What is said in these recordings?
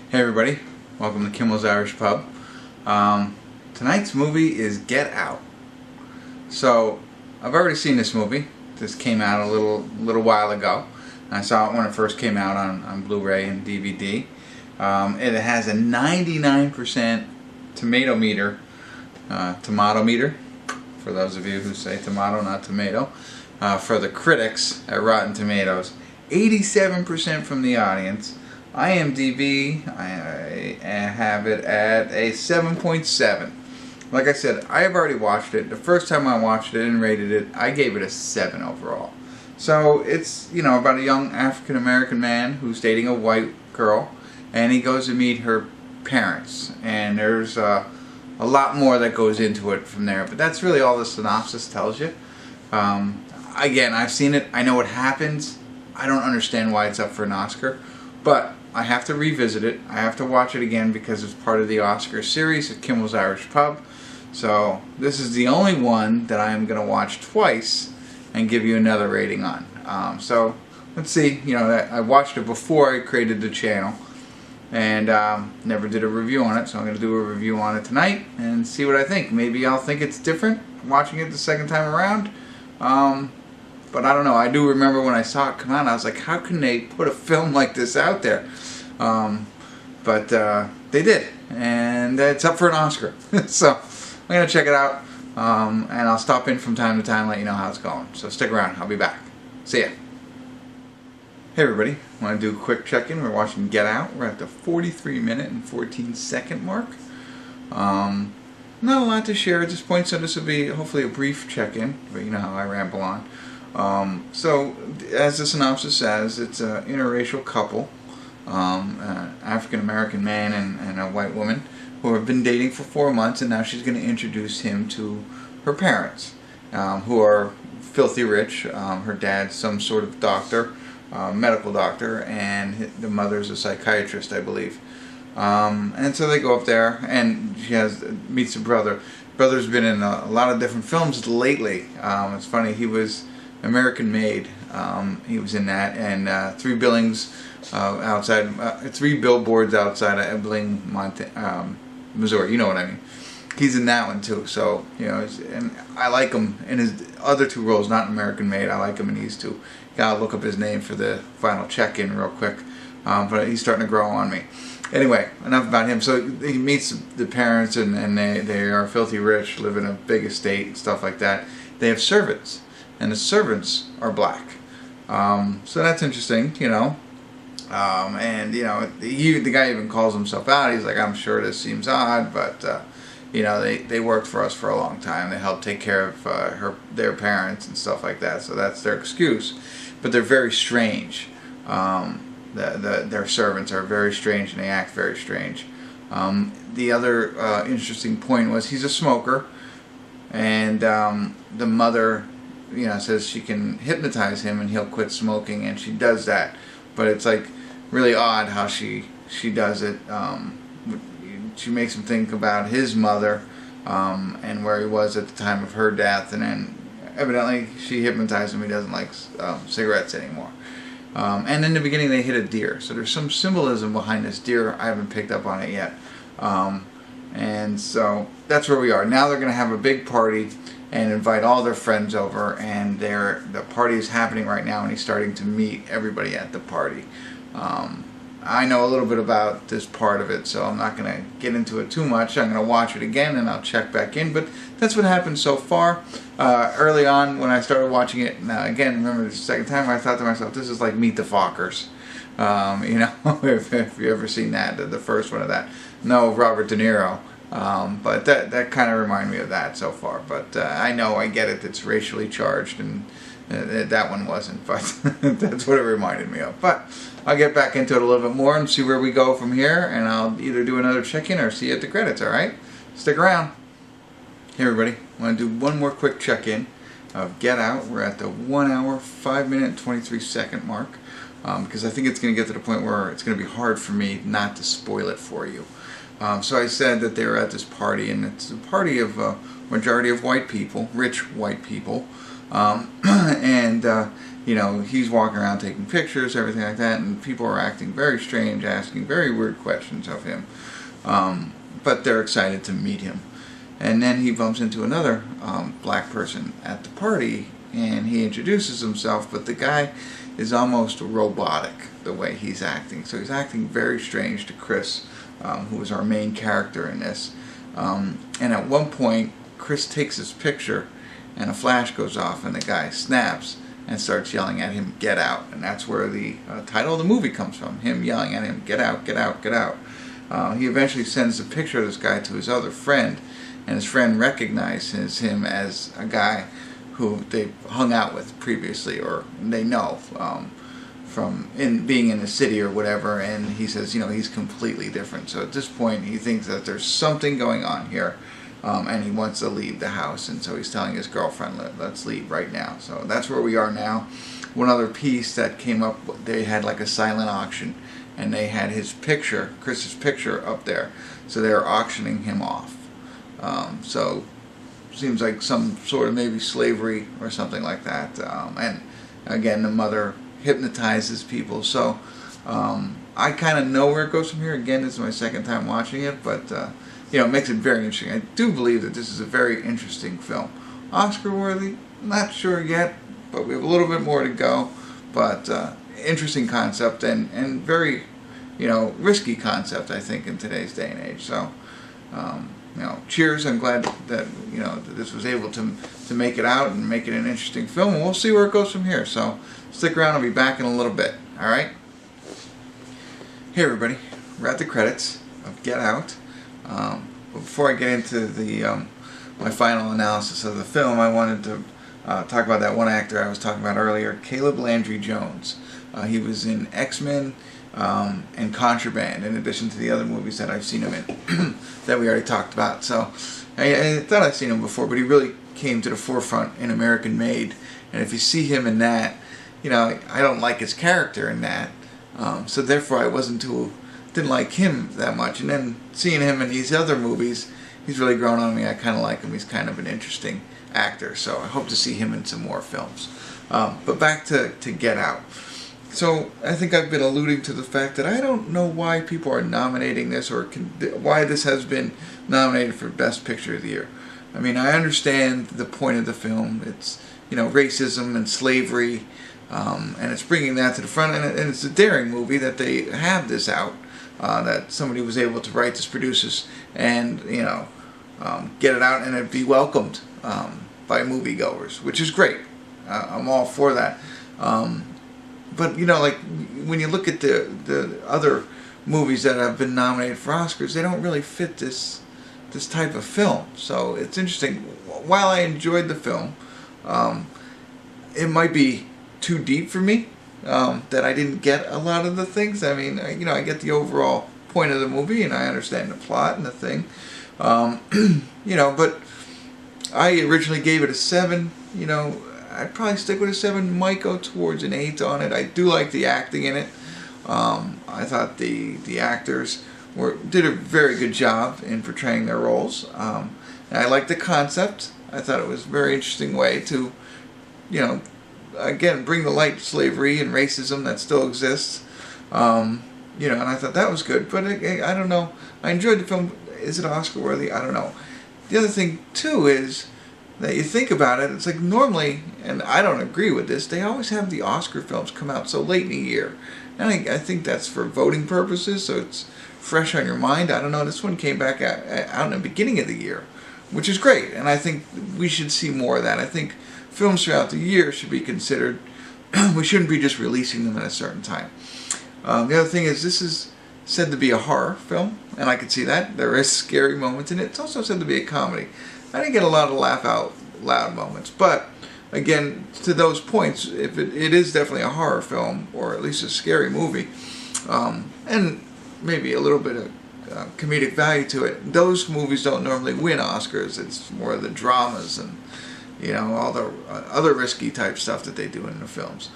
Hey everybody, welcome to Kimmel's Irish Pub. Tonight's movie is Get Out. So, I've already seen this movie. This came out a little while ago. I saw it when it first came out on Blu-ray and DVD. It has a 99% tomato meter, for those of you who say tomato, not tomato, for the critics at Rotten Tomatoes. 87% from the audience. IMDb, I have it at a 7.7. Like I said, I have already watched it. The first time I watched it and rated it, I gave it a 7 overall. So it's, about a young African American man who's dating a white girl, and he goes to meet her parents. And there's a lot more that goes into it from there, but that's really all the synopsis tells you. Again, I've seen it. I know what happens. I don't understand why it's up for an Oscar, but I have to revisit it. I have to watch it again because it's part of the Oscar series at Kimmel's Irish Pub. So this is the only one that I am going to watch twice and give you another rating on. So let's see. I watched it before I created the channel and never did a review on it. So I'm going to do a review on it tonight and see what I think. Maybe I'll think it's different watching it the second time around. But I don't know. I do remember when I saw it come out, I was like, how can they put a film like this out there? But they did, and it's up for an Oscar. So I'm going to check it out, and I'll stop in from time to time and let you know how it's going. So stick around. I'll be back. See ya. Hey everybody. I want to do a quick check-in. We're watching Get Out. We're at the 43-minute and 14-second mark. Not a lot to share at this point, so this will be hopefully a brief check-in, but you know how I ramble on. So, as the synopsis says, it's an interracial couple, an African-American man and a white woman, who have been dating for 4 months, and now she's going to introduce him to her parents, who are filthy rich. Her dad's some sort of doctor, medical doctor, and the mother's a psychiatrist, I believe. And so they go up there, and she meets the brother. Brother's been in a lot of different films lately. It's funny, he was American Made. He was in that, and 3 billings outside, 3 billboards outside of Ebling, Missouri. You know what I mean. He's in that one too. So and I like him in his other 2 roles, not American Made. I like him in these 2. Gotta look up his name for the final check-in real quick. But he's starting to grow on me. Anyway, enough about him. So he meets the parents, and they are filthy rich, live in a big estate and stuff like that. They have servants, and the servants are black. So that's interesting, and the guy even calls himself out. He's like, I'm sure this seems odd, but they worked for us for a long time. They helped take care of their parents and stuff like that. So that's their excuse. But they're very strange. Their servants are very strange, and they act very strange. The other interesting point was he's a smoker, and the mother says she can hypnotize him and he'll quit smoking, and she does that. But it's like really odd how she does it. She makes him think about his mother and where he was at the time of her death, and then evidently she hypnotized him. He doesn't like cigarettes anymore. And in the beginning they hit a deer, so there's some symbolism behind this deer. I haven't picked up on it yet. And so that's where we are. Now they're going to have a big party and invite all their friends over, and the party is happening right now, and he's starting to meet everybody at the party. I know a little bit about this part of it, so I'm not going to get into it too much. I'm going to watch it again and I'll check back in, but that's what happened so far. Early on when I started watching it, now again, remember the second time, I thought to myself, this is like Meet the Fockers. If you ever seen that, the first one of that. No, Robert De Niro. But that kind of reminded me of that so far. But I know, I get it, it's racially charged, and that one wasn't, but that's what it reminded me of. But I'll get back into it a little bit more and see where we go from here, and I'll either do another check-in or see you at the credits, alright? Stick around. Hey everybody, I want to do one more quick check-in of Get Out. We're at the 1 hour, 5 minute, 23-second mark, because I think it's going to get to the point where it's going to be hard for me not to spoil it for you. So I said that they were at this party, and it's a party of a majority of white people, rich white people, and he's walking around taking pictures, everything like that, and people are acting very strange, asking very weird questions of him. But they're excited to meet him. And then he bumps into another black person at the party, and he introduces himself, but the guy is almost robotic the way he's acting. So he's acting very strange to Chris, who is our main character in this. And at one point, Chris takes his picture, and a flash goes off, and the guy snaps and starts yelling at him, "Get out!" And that's where the title of the movie comes from, him yelling at him, "Get out, get out, get out." He eventually sends a picture of this guy to his other friend, and his friend recognizes him as a guy who they hung out with previously, or they know from being in the city or whatever, and he says, he's completely different. So at this point, he thinks that there's something going on here, and he wants to leave the house, and so he's telling his girlfriend, let's leave right now. So that's where we are now. One other piece that came up, they had like a silent auction, and they had his picture, Chris's picture, up there, so they were auctioning him off. So seems like some sort of maybe slavery or something like that. And again, the mother hypnotizes people. So I kind of know where it goes from here. Again, this is my second time watching it, but it makes it very interesting. I do believe that this is a very interesting film. Oscar worthy? Not sure yet, but we have a little bit more to go. But interesting concept, and very risky concept, I think, in today's day and age. So cheers. I'm glad that that this was able to make it out and make it an interesting film, and we'll see where it goes from here. So stick around, I'll be back in a little bit. Alright? Hey everybody, we're at the credits of Get Out. But before I get into the my final analysis of the film, I wanted to talk about that one actor I was talking about earlier, Caleb Landry Jones. He was in X-Men and Contraband, in addition to the other movies that I've seen him in that we already talked about. So I thought I'd seen him before, but he really came to the forefront in American Made. And if you see him in that, I don't like his character in that. So therefore I didn't like him that much. And then seeing him in these other movies, he's really grown on me. I kind of like him. He's kind of an interesting actor. So I hope to see him in some more films. But back to Get Out. So I think I've been alluding to the fact that I don't know why people are nominating this, or why this has been nominated for Best Picture of the Year. I mean, I understand the point of the film. It's racism and slavery, and it's bringing that to the front. And it's a daring movie that they have this out, that somebody was able to write this, produce this, and get it out and it be welcomed by moviegoers, which is great. I'm all for that. But like when you look at the other movies that have been nominated for Oscars, they don't really fit this type of film. So it's interesting. While I enjoyed the film, it might be too deep for me, that I didn't get a lot of the things. I mean, I get the overall point of the movie, and I understand the plot and the thing. But I originally gave it a 7. I'd probably stick with a 7. Might go towards an 8 on it. I do like the acting in it. I thought the actors did a very good job in portraying their roles. And I liked the concept. I thought it was a very interesting way to, again, bring to light slavery and racism that still exists. And I thought that was good. But I don't know. I enjoyed the film. Is it Oscar worthy? I don't know. The other thing too is that you think about it, it's like normally, and I don't agree with this, they always have the Oscar films come out so late in the year. And I think that's for voting purposes, so it's fresh on your mind. I don't know, this one came back out in the beginning of the year, which is great, and I think we should see more of that. I think films throughout the year should be considered. We shouldn't be just releasing them at a certain time. The other thing is, this is said to be a horror film, and I could see that. There is scary moments in it. It's also said to be a comedy. I didn't get a lot of laugh out loud moments, but again, to those points, if it is definitely a horror film, or at least a scary movie, and maybe a little bit of comedic value to it, those movies don't normally win Oscars. It's more of the dramas and all the other risky type stuff that they do in the films.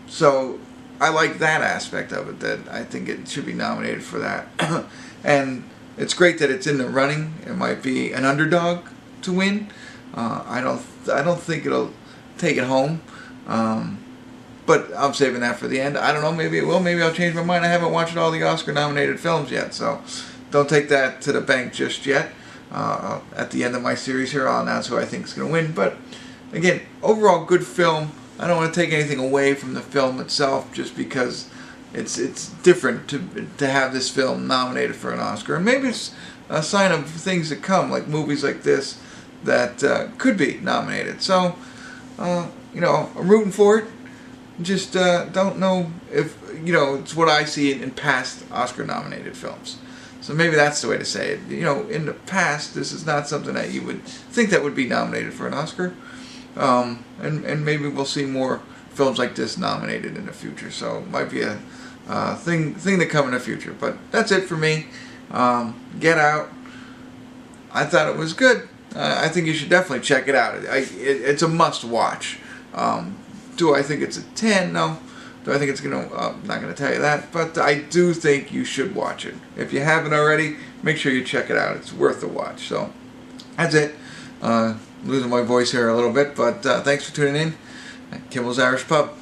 So I like that aspect of it, that I think it should be nominated for that. And it's great that it's in the running. It might be an underdog to win. I don't think it'll take it home. But I'm saving that for the end. I don't know, maybe it will, maybe I'll change my mind. I haven't watched all the Oscar-nominated films yet, so don't take that to the bank just yet. At the end of my series here, I'll announce who I think is going to win. But again, overall good film. I don't want to take anything away from the film itself just because it's different to have this film nominated for an Oscar. And maybe it's a sign of things to come, like movies like this that could be nominated. So, you know, I'm rooting for it. Just don't know if, you know, it's what I see in past Oscar-nominated films. So maybe that's the way to say it. You know, in the past, this is not something that you would think that would be nominated for an Oscar. And maybe we'll see more films like this nominated in the future. So it might be a thing to come in the future. But that's it for me. Get Out. I thought it was good. I think you should definitely check it out. It's a must-watch. Do I think it's a 10? No. Do I think it's going to... I'm not going to tell you that. But I do think you should watch it. If you haven't already, make sure you check it out. It's worth a watch. So, that's it. Losing my voice here a little bit. But thanks for tuning in. Kimmel's Irish Pub.